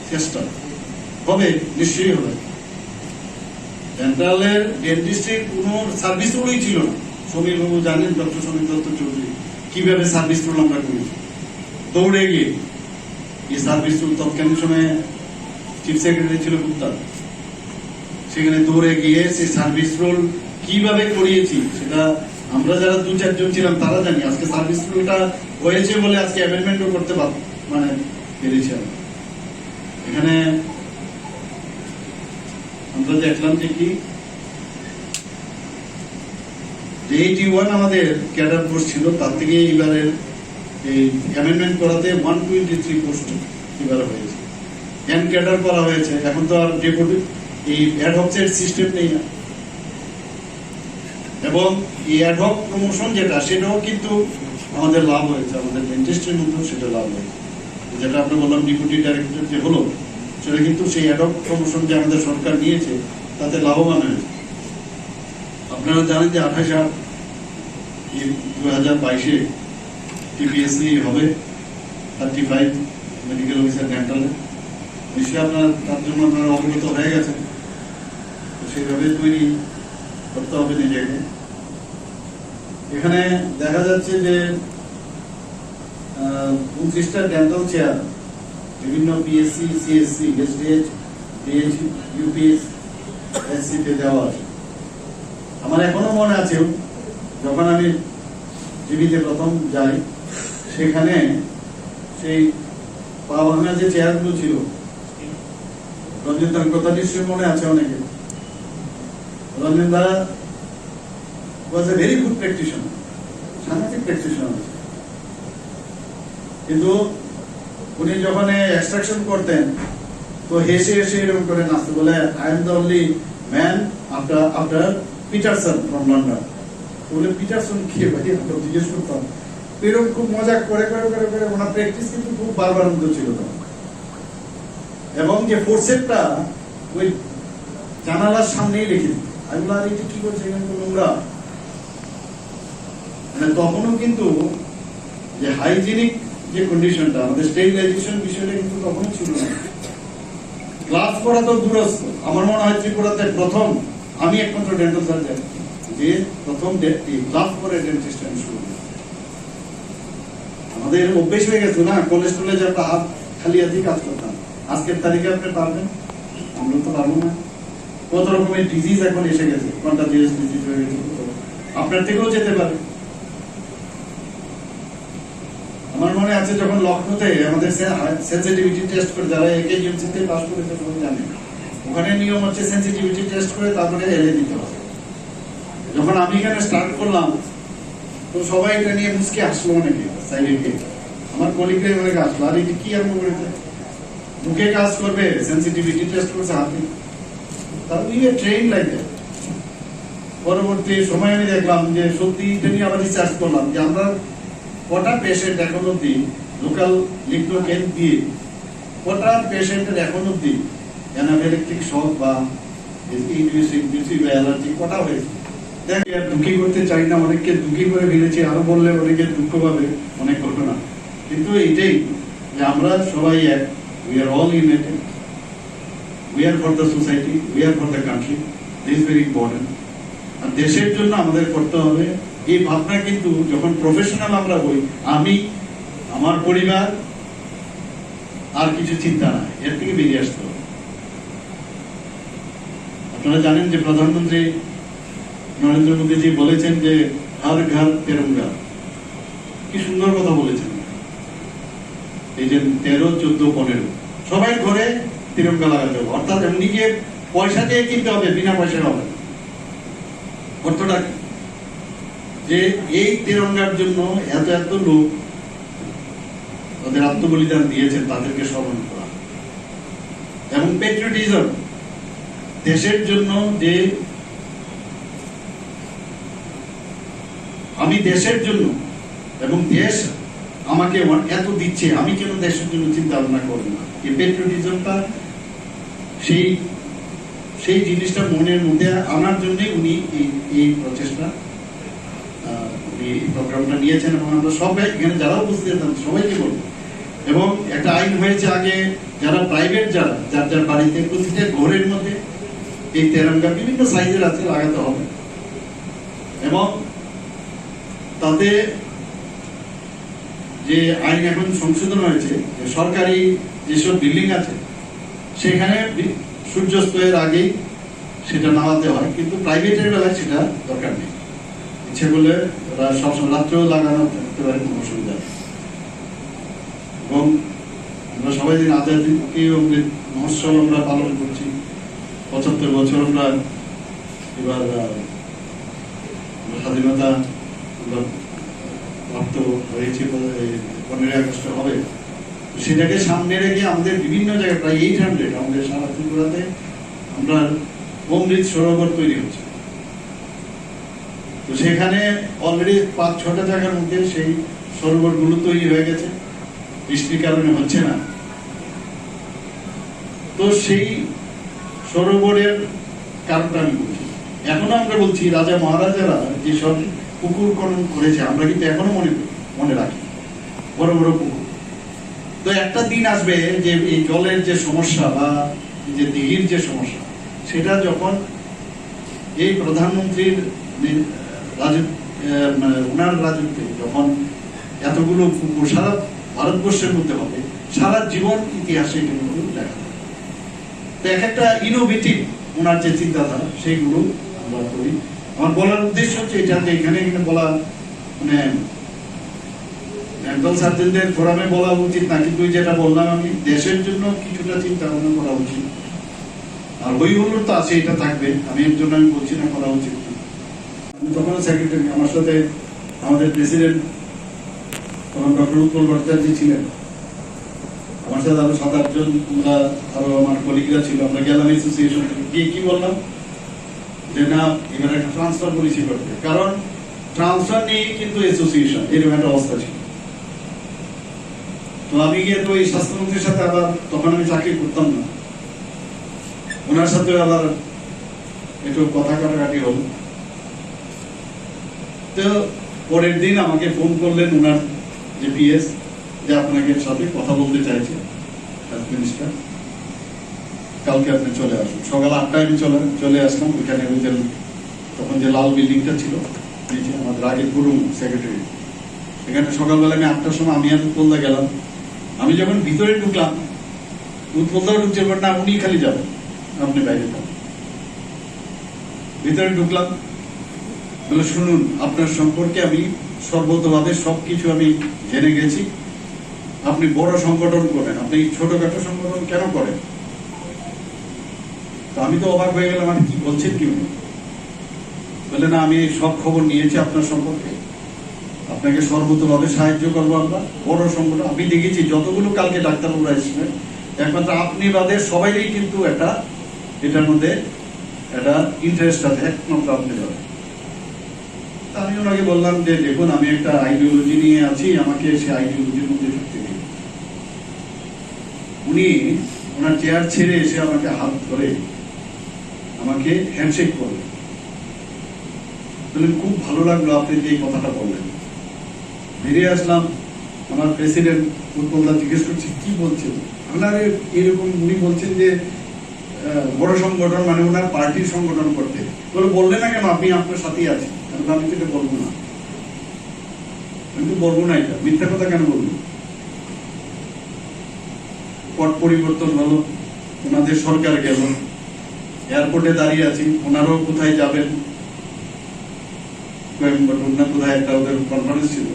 চেষ্টা হবে, নিশ্চয়ই হবে। ডেন্টালের ডেন্টিস্টের কোনো সার্ভিস রোলই ছিল না। সমীর বাবু জানেন, ডক্টর সমীর দত্ত চৌধুরী কিভাবে সার্ভিস রোল আমরা করেছি। দৌড়ে গিয়ে এই সার্ভিস রোল, তৎকালীন সময়ে চিফ সেক্রেটারি ছিল গুপ্তা, সেখানে দৌড়ে গিয়ে সেই সার্ভিস রোল কিভাবে করিয়েছি সেটা আমরা যারা 2-4 জন ছিলাম তারা জানি। আজকে সার্ভিস রোলটা হয়েছে বলে আজকে অ্যামেন্ডমেন্টও করতে পেরেছি। এখানে আমরা দেখলাম যে কি 81 আমাদের ক্যাডার পোস্ট ছিল, তার থেকে এবারের এই অ্যামেন্ডমেন্ট করাতে 123 পোস্ট এবারে হয়েছে। ক্যাডার করা হয়েছে। এখন তো আর ডেপুটি এই অ্যাডহক সিস্টেম নেই না, এবং এই অ্যাডহক প্রমোশন সেটাও কিন্তু আমাদের লাভ হয়েছে, আমাদের ডেন্টিস্টের মধ্যেও সেটা লাভ হয়েছে। যেটা আমরা বললাম ডেপুটি ডাইরেক্টর যে হলো, সেটা কিন্তু সেই অ্যাডহক প্রমোশন যে আমাদের সরকার নিয়েছে তাতে লাভবান হয়েছে। আপনারা জানেন যে 2022-এ টিপিএসসি হবে 35 মেডিকেল অফিসার ডেন্টালে। নিশ্চয়ই আপনার তার জন্য আপনারা অবগত হয়ে গেছেন, সেইভাবে তৈরি করতে হবে নিজেকে। এখানে দেখা যাচ্ছে যে 29টা ডেন্টাল চেয়ার বিভিন্ন PSC, CSC, SDH, DH, UPS, SC তে দেওয়া আছে। আমার এখনো মনে আছে যখন আমি জিবিতে প্রথম যাই, সেখানে সেই পা ভাঙা যে চেয়ারগুলো ছিল, রঞ্জন দার কথা নিশ্চয়ই মনে আছে অনেকে। রঞ্জন দা was a very good practitioner, সাংঘাতিক প্র্যাকটিশনার। কিন্তু উনি যখন এক্সট্রাকশন করতেন তো হেসে হেসে এরকম করে নাচতে, বলে I am the only man after Pietersen from London. বলে পিটারসন কে ভাই, আমরা জিজ্ঞেস করতাম। এরকম খুব মজা করে করে করে করে ওনার প্র্যাকটিস কিন্তু খুব বারবার ছিল তখন। এবং যে ফোরসেপটা ওই জানালার সামনেই রেখে দিত। আমি বললাম এটা কি করছে, এখানে নোংরা। মানে তখনও কিন্তু যে হাইজিনিক যে কন্ডিশনটা, আমাদের স্টেরিলাইজেশন বিষয়টা কিন্তু তখনও ছিল না। ক্লাস করা তো দূরস্থ। আমার মনে হয় ত্রিপুরাতে প্রথম আমি একমাত্র ডেন্টাল সার্জন যে প্রথম ক্লাস করে ডেন্টিস্ট আমি শুরু করি। আমাদের অভ্যেস হয়ে গেছে না, কোলেস্ট্রলে যে আমরা হাত খালি হাতেই কাজ করতাম। আজকের তারিখে আপনি পারবেন, আমরা তো পারবো না। কত রকমের ডিজিজ এখন এসে গেছে, কন্টাজিয়াস ডিজিজ হয়ে গেছে, আপনার থেকেও যেতে পারে। আমার মনে আছে যখন লখনৌতে আমাদের সেনসিটিভিটি টেস্ট করে, যারা একেজিএমসি তে পাস করেছে সবাই জানে, ওখানে নিয়ম হচ্ছে সেনসিটিভিটি টেস্ট করে তারপরে এলে দিতে হবে। যখন আমি এখানে স্টার্ট করলাম তো সবাই এটা নিয়ে মুসকে আসলো, অনেকে সাইডে গিয়ে আমার কলিগরা অনেকে আসলো, আর এটা কি আরম্ভ করেছে, মুখে কাজ করবে, সেনসিটিভিটি টেস্ট করছে হাতে। তারপর ট্রেন লাগে। পরবর্তী সময় আমি দেখলাম যে সত্যি এটা নিয়ে আবার রিসার্চ করলাম যে আমরা কটা পেশেন্ট এখন অব্দি লোকাল লিগ্নোকেন দিয়ে কটা পেশেন্টের এখন অব্দি অ্যানাফিলাক্টিক শক বা অ্যালার্জি কটা হয়েছে। দুঃখী করতে চাই না, অনেককে দুঃখী করে ফেলেছি, আরো বললে অনেকে দুঃখ পাবে, অনেক ঘটনা। কিন্তু এইটাই যে আমরা সবাই এক, we are all united, we are for the society, we are for the country. This very important. আর দেশের জন্য আমাদের করতে হবে এই ভাবনা। কিন্তু যখন প্রফেশনাল আমরা হই, আমি, আমার পরিবার, আর কিছু চিন্তা নাই, এর থেকে বেরিয়ে আসতে হবে। আপনারা জানেন যে প্রধানমন্ত্রী নরেন্দ্র মোদীজি বলেছেন যে হর ঘর তেরঙ্গা। কি সুন্দর কথা বলেছেন। এই যে 13, 14, 15 সবাই ঘরে তিরঙ্গা লাগাতে হবে। অর্থাৎ এমনি গিয়ে পয়সা দিয়ে কিনতে হবে, বিনা পয়সায় হবে। অর্থটা যে এই তিরঙ্গার জন্য এত এত লোক তাদের আত্মবলিদান দিয়েছেন, তাদেরকে স্মরণ করা এবং পেট্রিয়টিজম, দেশের জন্য যে আমি দেশের জন্য এবং দেশ আমাকে এত দিচ্ছে, আমি কেন দেশের জন্য চিন্তা ভাবনা করবো না। এই পেট্রিয়টিজমটা সেই জিনিসটা মনের মধ্যে আনার জন্য উনি এই প্রচেষ্টা, উনি এই প্রোগ্রামটা নিয়েছেন। এবং আমরা সবাই এখানে যারা উপস্থিত আছেন সবাইকে বলবো এবং একটা আইন হয়েছে আগে, যারা প্রাইভেট, যারা যার যার বাড়িতে প্রতিটা ঘরের মধ্যে এই তেরঙ্গা বিভিন্ন সাইজের আছে, লাগাতে হবে। এবং তাতে যে আইন এখন সংশোধন হয়েছে, যে সরকারি যেসব বিল্ডিং আছে সেখানে সূর্যাস্তের আগেই সেটা নামাতে হয়, কিন্তু প্রাইভেটের বেলায় সেটা দরকার নেই। ইচ্ছে করলে ওরা সবসময় রাত্রেও লাগানো থাকতে পারে, কোনো অসুবিধা নেই। এবং আমরা সবাই দিন আজাদী অমৃত মহোৎসব আমরা পালন করছি, 75 বছর আমরা এবার স্বাধীনতা প্রাপ্ত হয়েছে, 15 আগস্ট হবে। সেটাকে সামনে রেখে আমাদের বিভিন্ন জায়গায় প্রায় 800 আমাদের সারা ত্রিপুরাতে আমরা অমৃত সরোবর তৈরি হচ্ছে। তো সেখানে অলরেডি 5-6টা জায়গার মধ্যে সেই সরোবরগুলো তৈরি হয়ে গেছে, বৃষ্টির কারণে হচ্ছে না। তো সেই সরোবরের কারণটা আমি বলছি। এখনো আমরা বলছি রাজা মহারাজারা যেসব পুকুর খনন করেছে, আমরা কিন্তু এখনো মনে রাখি বড় বড় পুকুর। তো একটা দিন আসবে যে এই জলের যে সমস্যা বা যে দিঘির যে সমস্যা, সেটা যখন এই প্রধানমন্ত্রীর ওনার রাজত্বে যখন এতগুলো পুকুর সারা ভারতবর্ষের মধ্যে হবে, সারা জীবন ইতিহাসে এটা কিন্তু দেখা যাবে। তো এক একটা ইনোভেটিভ ওনার যে চিন্তাধারা, সেইগুলো আমরা করি। আমার বলার উদ্দেশ্য হচ্ছে এটা, যে এখানে বলা মানে ডেন্টাল সার্জনদের ফোরামে বলা উচিত না, কিন্তু যেটা বললাম আমি, দেশের জন্য কিছুটা চিন্তা ভাবনা করা উচিত। আর ওই হলো তো আছে, এটা থাকবে, আমি এর জন্য আমি বলছি না করা উচিত। আমি তখন সেক্রেটারি, আমার সাথে আমাদের প্রেসিডেন্ট তখন ডক্টর উৎপল ভট্টাচার্য ছিলেন, আমার সাথে আরো 7-8 জন আমরা আরো আমার কলিগরা ছিল। আমরা গেলাম অ্যাসোসিয়েশন থেকে, গিয়ে কি বললাম যে না, এবার একটা ট্রান্সফার পলিসি করতে, কারণ ট্রান্সফার নিয়ে কিন্তু অ্যাসোসিয়েশন, এরকম একটা অবস্থা ছিল। তো আমি গিয়ে তো এই স্বাস্থ্যমন্ত্রীর সাথে আবার, তখন আমি চাকরি করতাম না, ওনার সাথে আবার একটু কথা কাটাকাটি হল। তো পরের দিন আমাকে ফোন করলেন ওনার যে পিএস, যে আপনাকে সাথে কথা বলতে চাইছে হেলথ মিনিস্টার, কালকে আপনি চলে আসুন। সকাল 8টায় আমি চলে আসলাম ওইখানে। তখন যে লাল বিল্ডিংটা ছিল নিচে, আমাদের আগের পুরনো সেক্রেটারি, এখানে সকালবেলা আমি 8টার সময় আমি আর উৎপলদা গেলাম। আমি যখন ভিতরে ঢুকলাম, উৎপলদাও ঢুকছে, না উনি খালি যাবেন, আপনি বাইরে যাবেন। ভিতরে ঢুকলাম, বলে শুনুন, আপনার সম্পর্কে আমি সর্বতভাবে সবকিছু আমি জেনে গেছি। আপনি বড় সংগঠন করেন, আপনি ছোটখাটো সংগঠন কেন করেন? তো আমি তো অবাক হয়ে গেলাম, আমি কি বলছেন কি উনি? বলে না, আমি সব খবর নিয়েছি আপনার সম্পর্কে, আপনাকে সর্বতভাবে সাহায্য করবো আমরা। বড় সংগঠন, আমি দেখেছি যতগুলো কালকে ডাক্তারবাবুরা এসেছিলেন, একমাত্র আপনি বাদে সবাইরই কিন্তু এটার মধ্যে একটা ইন্টারেস্ট আছে, একমাত্র আপনি যাবেন। আমি ওনাকে বললাম যে দেখুন, আমি একটা আইডিওলজি নিয়ে আছি, আমাকে সেই আইডিওলজির মধ্যে ঢুকতে দিন। উনি ওনার চেয়ার ছেড়ে এসে আমাকে হাত ধরে আমাকে হ্যান্ডশেক করলেন, বললেন খুব ভালো লাগলো আপনি যে এই কথাটা বললেন। বেরিয়ে আসলাম, আমার প্রেসিডেন্ট উৎপলদা জিজ্ঞেস করছে কি বলছেন। আপনার এরকম উনি বলছেন যে বড় সংগঠন, মানে ওনার পার্টির সংগঠন করতে। বললেন না কেন, আপনি আপনার সাথেই আছেন। আমি তো এটা বলবো না, আমি তো বলবো না, এটা মিথ্যা কথা কেন বলবো? পট পরিবর্তন হলো, ওনাদের সরকার গেল, এয়ারপোর্টে দাঁড়িয়ে আছি, ওনারাও কোথায় যাবেন, কোয়েম্বাটুর না কোথায় একটা ওদের কনফারেন্স ছিল,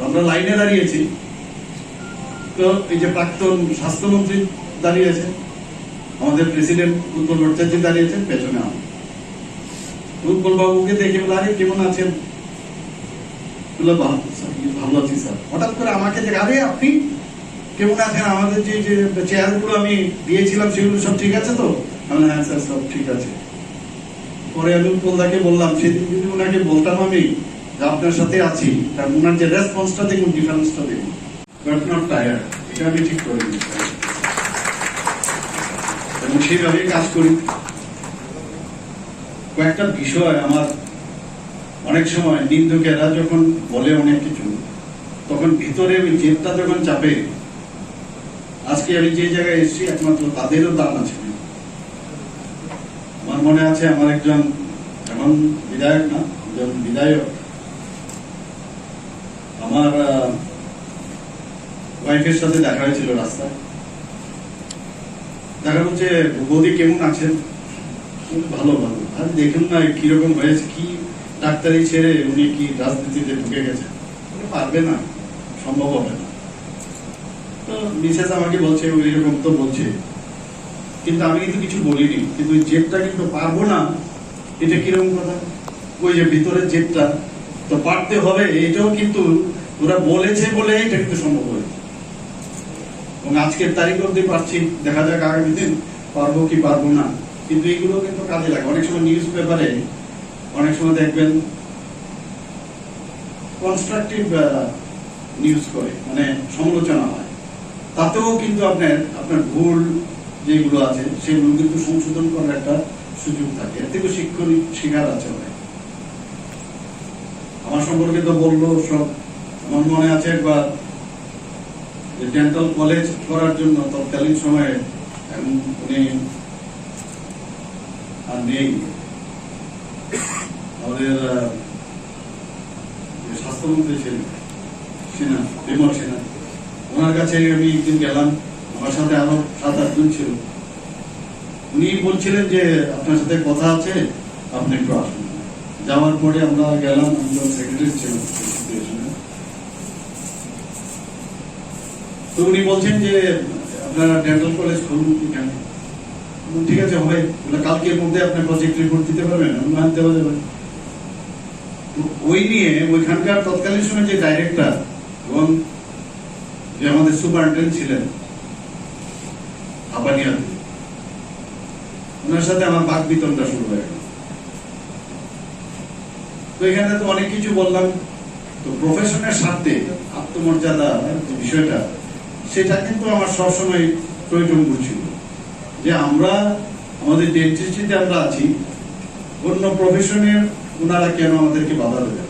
আমরা লাইনে দাঁড়িয়েছি। তো এই যে প্রাক্তন স্বাস্থ্যমন্ত্রী দাঁড়িয়েছে, আমাদের প্রেসিডেন্ট উৎপল ভট্টাচার্য দাঁড়িয়েছেন, পেছনে আমি। উৎপল বাবুকে দেখে বলে, আরে কেমন আছেন? বলে ভালো আছি স্যার। হঠাৎ করে আমাকে দেখে, আরে আপনি কেমন আছেন? আমাদের যে চেয়ারগুলো আমি দিয়েছিলাম সেগুলো সব ঠিক আছে তো? হ্যাঁ স্যার, সব ঠিক আছে। পরে আমি উৎপলদাকে বললাম, সেদিন যদি ওনাকে বলতাম আমি যে আপনার সাথে আছি, তার ওনার যে রেসপন্সটা দেখুন, ডিফারেন্সটা দেখুন। বাট নট টায়ার্ড, এটা আমি ঠিক করে দিই এবং সেইভাবে কাজ করি। কয়েকটা বিষয় আমার অনেক সময় নিন্দুকেরা যখন বলে অনেক কিছু, তখন ভিতরে ওই জেদটা যখন চাপে, আজকে আমি যে জায়গায় এসেছি একমাত্র তাদেরও দান আছে। আমার মনে আছে আমার একজন এখন বিধায়ক না, একজন বিধায়ক আমার ওয়াইফের সাথে দেখা হয়েছিল রাস্তায়। দেখা হচ্ছে বৌদি কেমন আছেন, ভালো ভালো। আর দেখুন না কিরকম হয়েছে, কি ডাক্তারি ছেড়ে উনি কি রাজনীতিতে ঢুকে গেছেন, পারবে না, সম্ভব হবে না। তো মিসেস আমাকে বলছে ওই রকম তো বলছে, কিন্তু আমি কিন্তু কিছু বলিনি। কিন্তু ওই জেবটা কিন্তু পারবো না, এটা কিরকম কথা? ওই যে ভিতরের জেবটা তো পারতে হবে, এটাও কিন্তু ওরা বলেছে বলে এটা কিন্তু সম্ভব হয়েছে। এবং আজকের তারিখ অব্দি পারছি, দেখা যাক আগামী দিন পারবো কি পারবো না। কিন্তু এগুলো কিন্তু কাজে লাগে। অনেক সময় নিউজ পেপারে অনেক সময় দেখবেন কনস্ট্রাকটিভ নিউজ করে, মানে সমালোচনা হয়, তাতেও কিন্তু আপনার ভুল যেগুলো আছে সেগুলো কিন্তু সংশোধন করার একটা সুযোগ থাকে। এর থেকে শিক্ষার আছে অনেক। আমার সম্পর্কে তো বললো সব। আমার মনে আছে একবার ডেন্টাল কলেজ করার জন্য তৎকালীন সময়ে উনি আর নেই, আমাদের স্বাস্থ্যমন্ত্রী ছিলেন সিনহা, বিমল সিনহা। ওনার কাছে আমি একদিন গেলাম, আমার সাথে আরো 7-8 জন ছিল। উনি বলছিলেন যে আপনার সাথে কথা আছে, আপনি একটু আসুন। যাওয়ার পরে আমরা গেলাম, আমরা সেক্রেটারি ছিলাম। তো উনি বলছেন যে আপনারা ডেন্টাল কলেজ খুলুন এখানে। ঠিক আছে হবে, কালকের মধ্যে আপনার প্রজেক্ট রিপোর্ট দিতে পারবেন, আমি দেওয়া যাবে। ওই নিয়ে ওইখানকার তৎকালীন সময় যে ডাইরেক্টর এবং যে আমাদের সুপারিনটেন্ডেন্ট ছিলেন হাপানিয়াতে, ওনার সাথে আমার বাক বিতরণটা শুরু হয়ে গেল। তো এখানে তো অনেক কিছু বললাম। তো প্রফেশনের স্বার্থে আত্মমর্যাদা যে বিষয়টা, সেটা কিন্তু আমার সবসময় প্রয়োজন করছিল যে আমরা আমাদের ডেন্টিস্ট্রিতে আমরা আছি, অন্য প্রফেশনের ওনারা কেন আমাদেরকে বাধা দেবেন।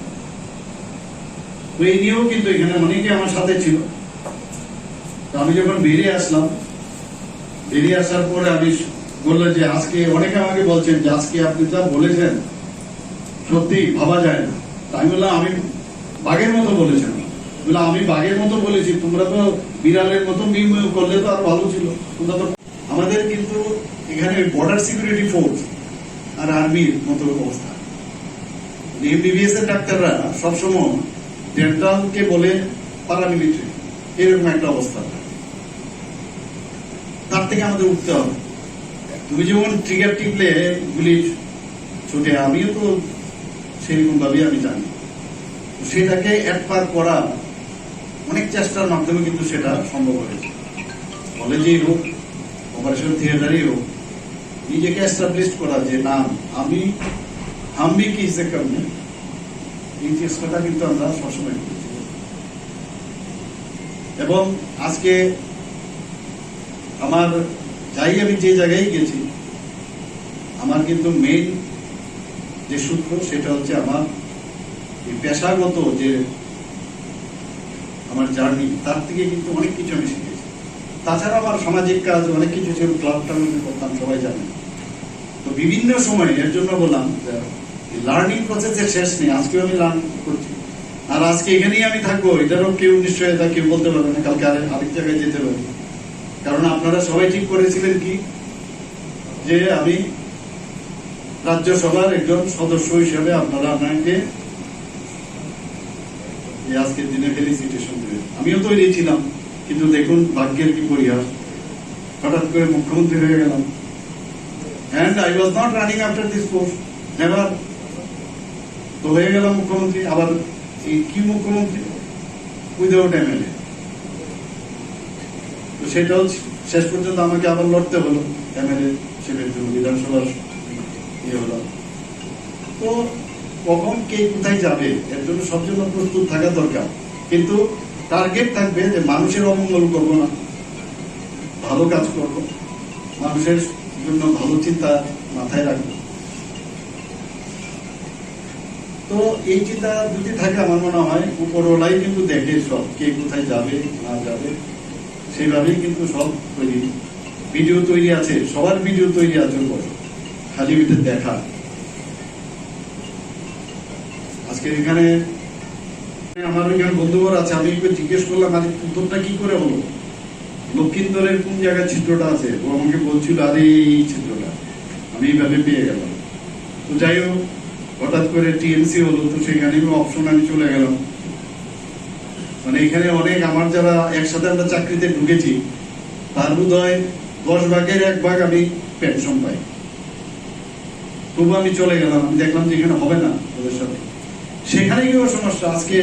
তো এই নিয়েও কিন্তু এখানে অনেকে আমার সাথে ছিল। তো আমি যখন বেরিয়ে আসলাম, বেরিয়ে আসার পরে আমি বললো যে আজকে অনেকে আমাকে বলছেন যে আজকে আপনি যা বলেছেন সত্যি ভাবা যায় না। আমি বললাম আমি বাঘের মতো বলেছেন। আমি বাঘের মতো বলেছি, তোমরা তো বিড়ালের মতো মিউ মিউ করলে তো আর ভালো ছিল। তোমরা তো আমাদের কিন্তু এখানে বর্ডার সিকিউরিটি ফোর্স আর আর্মির মতো অবস্থা। এমবিবিএস এর ডাক্তাররা সবসময় ডেন্টালকে বলে প্যারামিলিটারি, এরকম একটা অবস্থা। তার থেকে আমাদের উঠতে হবে। তুমি যেমন ট্রিগার টিপলে গুলি ছুটে, আমিও তো সেরকম ভাবেই আমি জানি। সেটাকে একবার করা অনেক চেষ্টার মাধ্যমে কিন্তু সেটা সম্ভব হয়েছে। কলেজেই হোক, অপারেশন থিয়েটারেই হোক, নিজেকে এস্টাবলিশ করা যে না আমি কি সে কারণে, এই চেষ্টাটা কিন্তু আমরা সবসময় করছি। এবং আজকে আমার আমি যে জায়গায় গেছি, আমার কিন্তু মেইন যে সূত্র সেটা হচ্ছে আমার পেশাগত যে আমার জার্নি, তার থেকে কিন্তু অনেক কিছু আমি শিখেছি। তাছাড়া আমার সামাজিক কাজ অনেক কিছু ছিল, ক্লাবটা করতাম, সবাই জানেন। তো বিভিন্ন সময় এর জন্য বললাম লার্নিং প্রসেসের শেষ নেই। আজকেও আমি লার্ন করছি, আর আজকে এখানেই আমি থাকবো, এটারও কেউ নিশ্চয়তা কেউ বলতে পারবে না কালকে আরেক জায়গায় যেতে পারবে। কারণ আপনারা সবাই ঠিক করেছিলেন কি যে আমি রাজ্যসভার একজন সদস্য হিসেবে আপনারা আপনাকে আজকের দিনে ফেলিসিটেশন দেবেন। আমিও তৈরি ছিলাম, কিন্তু দেখুন ভাগ্যের কি পরিহাস, হঠাৎ করে মুখ্যমন্ত্রী হয়ে গেলাম। And I was not running after this post, never. তো হয়ে গেলাম মুখ্যমন্ত্রী। আবার এই কি মুখ্যমন্ত্রী উইদাউট এমএলএ। তো সেটাও শেষ পর্যন্ত আমাকে আবার লড়তে হলো এমএলএ সেটার জন্য, বিধানসভার ইয়ে হলো। তো কখন কে কোথায় যাবে এর জন্য সব জন্য প্রস্তুত থাকা দরকার। কিন্তু টার্গেট থাকবে যে মানুষের অমঙ্গল করবো না, ভালো কাজ করব, মানুষের জন্য ভালো চিন্তা মাথায় রাখবো। তো এই চিন্তা যদি থাকে আমার মনে হয় উপরওয়ালাই কিন্তু দেখে সব, কে কোথায় যাবে না যাবে। সেইভাবেই কিন্তু সব তৈরি, ভিডিও তৈরি আছে, সবার ভিডিও তৈরি আছে, খালি ওইটা দেখা। আজকে এখানে আমার এখানে বন্ধুবর আছে, আমি জিজ্ঞেস করলাম আজ উত্তরটা কি করে হলো, লক্ষিন্দরের কোন জায়গায় ছিদ্রটা আছে, ও আমাকে বলছিল আরে এই ছিদ্রটা, আমি এইভাবে পেয়ে গেলাম। তো যাই হোক, হঠাৎ করে টিএমসি হলো, তো সেখানে অপশন আমি চলে গেলাম। মানে এখানে অনেক আমার যারা একসাথে আমরা চাকরিতে ঢুকেছি তার বোধহয় 10 ভাগের 1 ভাগ আমি পেনশন পাই, তবু আমি চলে গেলাম। আমি দেখলাম যে এখানে হবে না ওদের সাথে, সেখানে গিয়েও সমস্যা। আজকে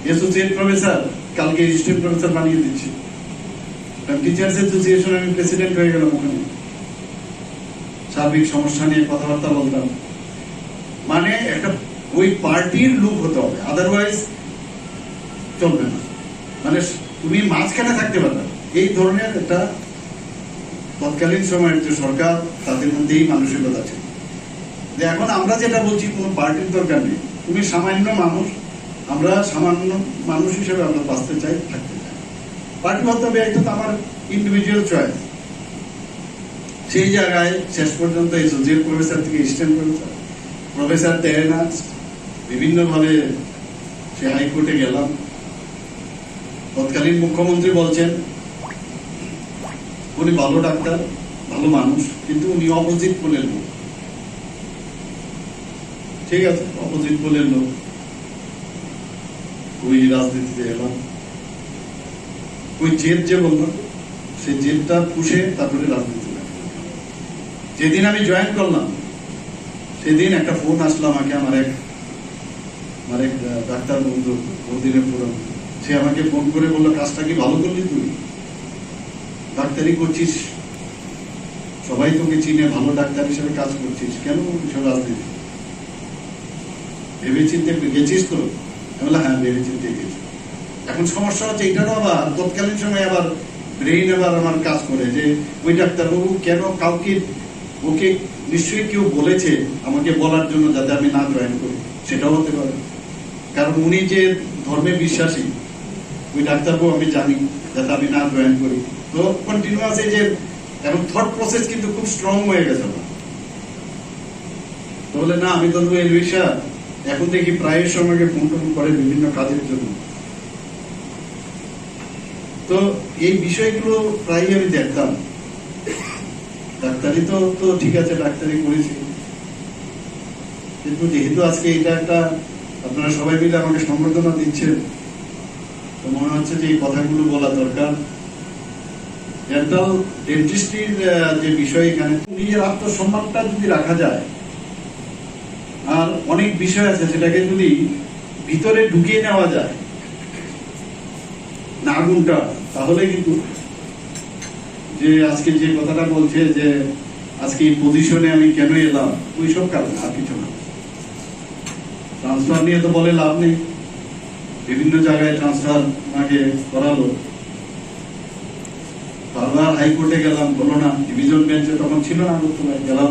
অ্যাসোসিয়েট প্রফেসর, কালকে অ্যাসিস্ট্যান্ট প্রফেসর বানিয়ে দিচ্ছি। টিচার্স অ্যাসোসিয়েশন আমি প্রেসিডেন্ট হয়ে গেলাম, ওখানে সার্বিক সমস্যা নিয়ে কথাবার্তা বলতাম। মানে একটা ওই পার্টির লোক হতে হবে, আদারওয়াইজ চলবে না। মানে তুমি মাঝখানে থাকতে পারবে, এই ধরনের একটা তৎকালীন সময়ের যে সরকার, তাদের মধ্যেই মানসিকতা ছিল। যে এখন আমরা যেটা বলছি, কোনো পার্টির দরকার নেই, তুমি সামান্য মানুষ, আমরা সামান্য মানুষ হিসেবে আমরা বাঁচতে চাই, থাকতে চাই। পার্টি হতে হবে, এটা তো আমার ইন্ডিভিজুয়াল চয়েস। সেই জায়গায় শেষ পর্যন্ত অ্যাসোসিয়েট প্রফেসর থেকে অ্যাসিস্ট্যান্ট প্রফেসর, প্রফেসর দেয় না, বিভিন্নভাবে সে হাইকোর্টে গেলাম। তৎকালীন মুখ্যমন্ত্রী বলছেন উনি ভালো ডাক্তার, ভালো মানুষ, কিন্তু উনি অপোজিট পোলের লোক। ঠিক আছে, অপোজিট পোলের লোক, ওই রাজনীতিতে এলাম। ওই জেদ যে বললাম, সেই জেদটা পুষে তারপরে রাজনীতি। যেদিন আমি জয়েন করলাম সেদিন একটা ফোন আসলো আমাকে, আমার এক ডাক্তার বন্ধু, বহুদিনের পুরনো, সে আমাকে ফোন করে বললো, কাজটা কি ভালো করলি তুই? ডাক্তারি করছিস, সবাই তোকে চিনে, ভালো ডাক্তার হিসেবে কাজ করছিস, কেন সব রাজনীতি? ভেবে চিন্তে গেছিস তো? আমি বললাম হ্যাঁ, ভেবে চিন্তে গেছি। এখন সমস্যা হচ্ছে এটারও আবার তৎকালীন সময় আবার ব্রেইন আবার আমার কাজ করে, যে ওই ডাক্তারবাবু কেন কাউকে, ওকে নিশ্চয়ই কেউ বলেছে আমাকে বলার জন্য যাতে আমি না জয়েন করি, সেটাও হতে পারে। কারণ উনি যে ধর্মে বিশ্বাসী, ওই ডাক্তারবাবু আমি জানি, যাতে আমি না জয়েন করি। তো কন্টিনিউয়াস এই যে এখন থট প্রসেস কিন্তু খুব স্ট্রং হয়ে গেছে। তাহলে না, আমি তো এলভিসা এখন দেখি প্রায় সময়কে ফোন টোন করে বিভিন্ন কাজের জন্য। তো এই বিষয়গুলো প্রায় আমি দেখতাম। ডাক্তারি তো ঠিক আছে, ডাক্তারি করেছি, কিন্তু যেহেতু আজকে এটা একটা, আপনারা সবাই মিলে আমাকে সম্বর্ধনা দিচ্ছেন, তো মনে হচ্ছে যে এই কথাগুলো বলা দরকার। ডেন্টাল ডেন্টিস্ট্রির যে বিষয়, এখানে নিজের আত্মসম্মানটা যদি রাখা যায়, আর অনেক বিষয় আছে সেটাকে যদি ভিতরে ঢুকিয়ে নেওয়া যায় না আগুনটা, তাহলে কিন্তু যে আজকে যে কথাটা বলছে যে আজকে এই পজিশনে আমি কেন এলাম, ওইসব কারণে, আর কিছু না। ট্রান্সফার নিয়ে তো বলে লাভ নেই, বিভিন্ন জায়গায় ট্রান্সফার আমাকে করালো, বারবার হাইকোর্টে গেলাম, বলো না, ডিভিশন বেঞ্চে তখন ছিল না, গেলাম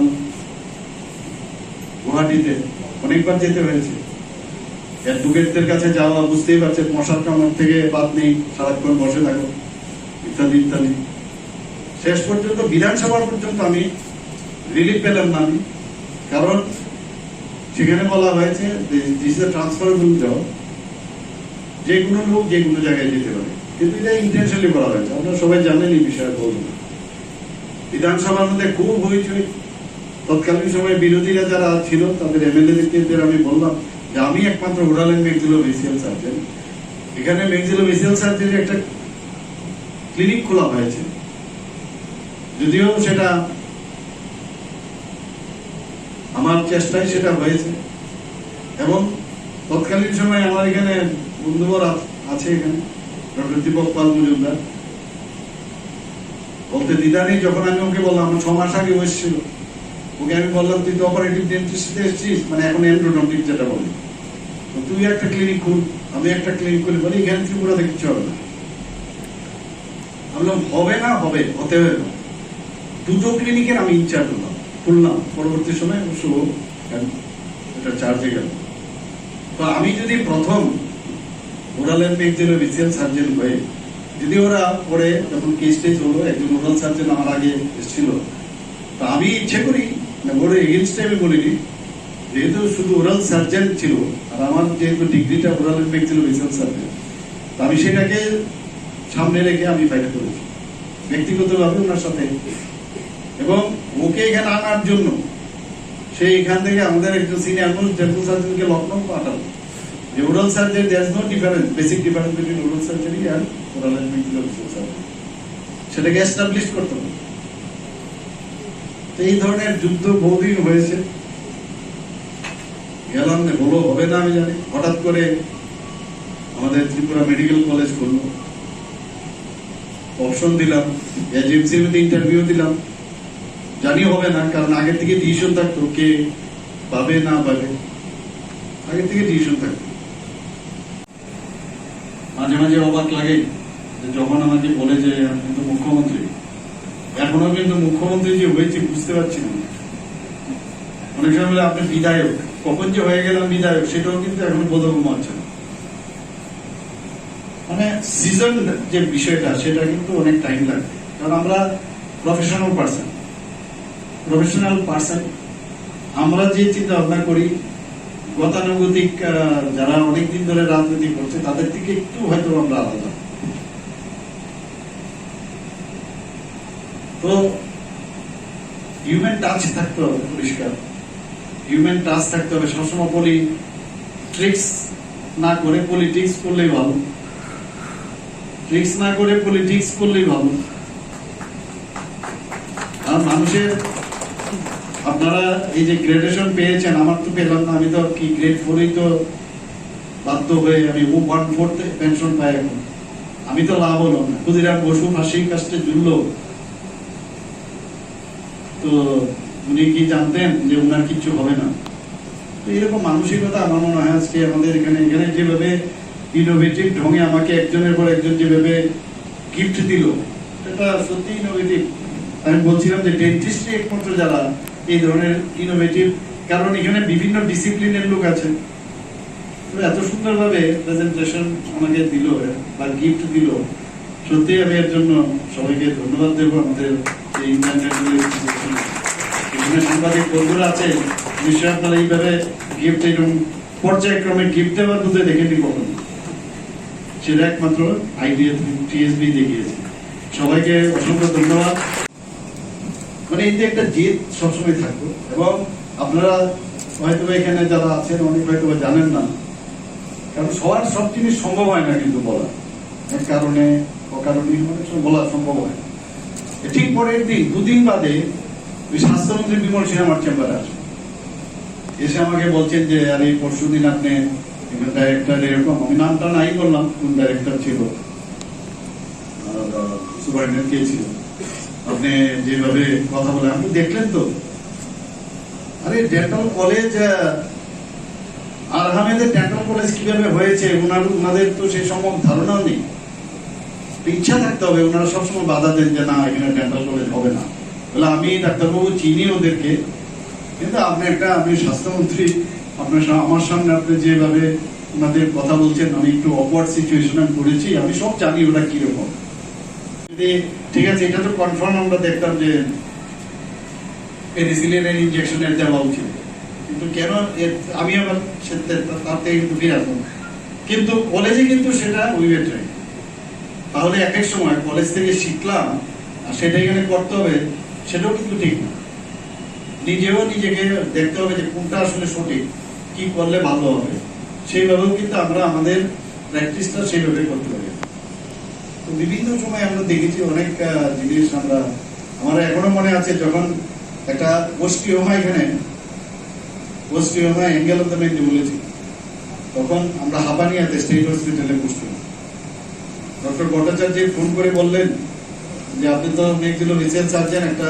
গুয়াহাটিতে, অনেকবার যেতে হয়েছে। অ্যাডভোকেটদের কাছে যাওয়া, বুঝতেই পারছেন, মশার কামড় থেকে বাদ নেই, সারাক্ষণ বসে থাকো, ইত্যাদি ইত্যাদি। শেষ পর্যন্ত বিধানসভা পর্যন্ত আমি রিলিফ পেলাম না আমি, কারণ সেখানে বলা হয়েছে ট্রান্সফারেবল জব, যে কোনো লোক যে কোনো জায়গায় যেতে পারে, কিন্তু এটা ইন্টেনশনালি করা হয়েছে। আপনারা সবাই জানেন এই বিষয়ে, বলবো না। বিধানসভার মধ্যে খুব হইচই। তৎকালীন সময়ে বিরোধীরা যারা ছিল তাদের এমএলএদের আমি বললাম যে আমি একমাত্র ওরাল এন্ড ম্যাক্সিলোফেসিয়াল সার্জন, এখানে ম্যাক্সিলোফেসিয়াল সার্জারির একটা ক্লিনিক খোলা হয়েছে, যদিও সেটা আমার চেষ্টায় সেটা হয়েছে। এবং তৎকালীন সময় আমার এখানে বন্ধুবর আছে, এখানে ডক্টর দীপক পাল মজুমদার, বলতে দ্বিধা নেই। যখন আমি ওকে বললাম, আমার 6 মাস আগে এসেছিল, ওকে আমি বললাম তুই তো অপারেটিভ ডেন্টিস্টে এসেছিস, মানে এখন এন্ডোডন্টিক যেটা বলি, তো তুই একটা ক্লিনিক খুল, আমি একটা ক্লিনিক করি, বলি এখানে ত্রিপুরাতে কিছু হবে না। আমি বললাম হবে না, হবে, হতে হবে না। দুটো ক্লিনিকের আমি ইনচার্জ হলাম, খুললাম। পরবর্তী সময় অবশ্য এটা চার্জে গেল। তো আমি যদি প্রথম ওরাল এন্ড ম্যাক্সিলোফেসিয়াল সার্জন হয়ে যদি ওরা পরে যখন কেস টেস হলো, একজন ওরাল সার্জন আমার আগে এসেছিল, তো আমি ইচ্ছে করি ওর এগেনস্টে আমি বলিনি, যেহেতু শুধু ওরাল সার্জন ছিল আর আমার যেহেতু ডিগ্রিটা ওরাল ইনফেক্ট ছিল ভিজুয়াল সার্জন, তো আমি সেটাকে সামনে রেখে আমি ফাইট করেছি ব্যক্তিগতভাবে ওনার সাথে। এবং ওকে এখানে আনার জন্য সে এখান থেকে আমাদের একজন সিনিয়র মোস্ট ডেন্টাল সার্জনকে লখনৌ পাঠাবো, যে oral surgery there is no difference, basic difference between oral surgery and oral and visual surgery, সেটাকে এস্টাবলিশ করতে হবে। তো এই ধরনের যুদ্ধ বহুদিন হয়েছে, গেলাম না, বলো হবে না আমি জানি। হঠাৎ করে আমাদের ত্রিপুরা মেডিকেল কলেজ করলো, অপশন দিলাম, এজেন্সির মধ্যে ইন্টারভিউ দিলাম, জানি হবে না, কারণ আগের থেকে ডিসিশন থাকতো কে পাবে না পাবে, আগের থেকে ডিসিশন থাকতো। মাঝে মাঝে অবাক লাগে যখন আমাকে বলে যে আমি কিন্তু মুখ্যমন্ত্রী, এখনো কিন্তু মুখ্যমন্ত্রী যে হয়েছে বুঝতে পারছি না। অনেক সময় বলে আপনি বিধায়ক, কখন যে হয়ে গেলাম বিধায়ক সেটাও কিন্তু এখন বোধগম্য হচ্ছে না। মানে সিজন যে বিষয়টা সেটা কিন্তু অনেক টাইম লাগবে, কারণ আমরা প্রফেশনাল পার্সন, আমরা যে চিন্তা ভাবনা করি গতানুগতিক যারা অনেকদিন ধরে রাজনীতি করছে তাদের থেকে একটু হয়তো আমরা আলাদা। তো হিউম্যান টাচ থাকতে হবে, পরিষ্কার হিউম্যান টাচ থাকতে হবে। সবসময় ট্রিক্স না করে পলিটিক্স করলেই ভালো, ট্রিক্স না করে পলিটিক্স করলেই ভালো। আর মানুষের আপনারা এই যে গ্রেডেশন পেয়েছেন, আমার তো পেলাম না, আমি তো কি গ্রেড 4-এই তো বাধ্য হয়ে আমি 1/4 পেনশন পাই এখন, আমি তো লাভ হলো না। ক্ষুদিরাম বসু ফাঁসির কাস্টে ঝুললো, তো উনি কি জানতেন যে উনার কিছু হবে না? তো এরকম মানসিকতা আমার মনে হয় আজকে আমাদের এখানে যেভাবে ইনোভেটিভ ঢঙে আমাকে একজনের পর একজন যেভাবে গিফট দিল, সেটা সত্যি ইনোভেটিভ। আমি বলছিলাম যে ডেন্টিস্ট্রি একমাত্র যারা এই ধরনের ইনোভেটিভ, কারণ এখানে বিভিন্ন ডিসিপ্লিনের লোক আছে, এত সুন্দরভাবে প্রেজেন্টেশন আমাকে দিল বা গিফট দিল, সত্যি আমি এর জন্য সবাইকে ধন্যবাদ দেবো। আমাদের এই এখানে সাংবাদিক বন্ধুরা আছে, নিশ্চয়ই আপনারা এইভাবে গিফট এরকম পর্যায়ক্রমে গিফট দেওয়ার বুঝে দেখেনি কখনো, সেটা একমাত্র আইডিয়া টিএসবি দেখিয়েছে। সবাইকে অসংখ্য ধন্যবাদ। মানে এই যে একটা জেদ সবসময় থাকবে, এবং আপনারা হয়তো এখানে যারা আছেন অনেক হয়তো জানেন না, কারণ সবার সব জিনিস সম্ভব হয় না কিন্তু বলা, এক কারণে অকারণে অনেক সময় বলা সম্ভব হয়। ঠিক পরের দিন 2 দিন বাদে ওই স্বাস্থ্যমন্ত্রী বিমল সিং আমার চেম্বারে আসে, এসে আমাকে বলছেন যে আরে পরশু দিন আপনি ডাইরেক্টর এরকম, আমি নামটা নাই বললাম কোন ডাইরেক্টর ছিল, সুপারিনটেন্ডেন্ট কে ছিল, আপনি যেভাবে কথা বলে আপনি দেখলেন তো, আরে ডেন্টাল কলেজ আরহামেদের ডেন্টাল কলেজ কিভাবে হয়েছে ওনাদের তো সেই সম্ভব ধারণাও নেই। ইচ্ছা থাকতে হবে, ওনারা সবসময় বাধা দেন যে না এখানে ডেন্টাল কলেজ হবে না। বলে আমি ডাক্তারবাবু চিনি ওদেরকে, কিন্তু আপনি আমি স্বাস্থ্যমন্ত্রী, আপনার আমার সামনে আপনি যেভাবে ওনাদের কথা বলছেন, আমি একটু অকওয়ার্ড সিচুয়েশনে পড়েছি, আমি সব জানি ওরা কিরকম। ঠিক আছে, এটা তো কনফার্ম আমরা দেখতাম যে পেনিসিলিনের ইনজেকশনের দেওয়া উচিত, কিন্তু কেন আমি আবার তার থেকে কিন্তু ফিরে আসবো, কিন্তু কলেজে কিন্তু সেটা উইভেট হয়। তাহলে এক এক সময় কলেজ থেকে শিখলাম আর সেটা এখানে করতে হবে, সেটাও কিন্তু ঠিক না। নিজেও নিজেকে দেখতে হবে যে কোনটা আসলে সঠিক, কি করলে ভালো হবে, সেইভাবেও কিন্তু আমরা আমাদের প্র্যাকটিসটা সেইভাবে করতে হবে। তো বিভিন্ন সময় আমরা দেখেছি অনেক জিনিস, আমার এখনো মনে আছে যখন একটা গোষ্ঠীহমা এখানে অ্যাঙ্গেল অফ দ্য মেন বলেছি, তখন আমরা হাপানিয়াতে স্টেট হসপিটালে বসছি, ডক্টর ভট্টাচার্য ফোন করে বললেন যে আপনি তো অনেকগুলো রিসার্চ সার্জন, একটা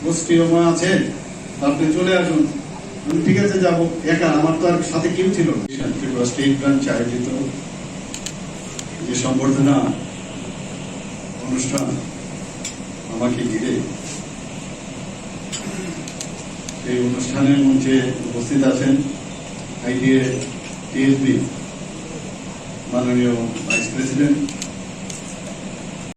গোষ্ঠীহমা আছে, আপনি চলে আসুন। ঠিক আছে যাবো, একা, আমার তো আর সাথে কেউ ছিল না। স্টেট ব্রাঞ্চ আয়োজিত যে সম্বর্ধনা অনুষ্ঠান আমাকে ঘিরে, এই অনুষ্ঠানের মঞ্চে উপস্থিত আছেন আইডিএ টিএসবি মাননীয় ভাইস প্রেসিডেন্ট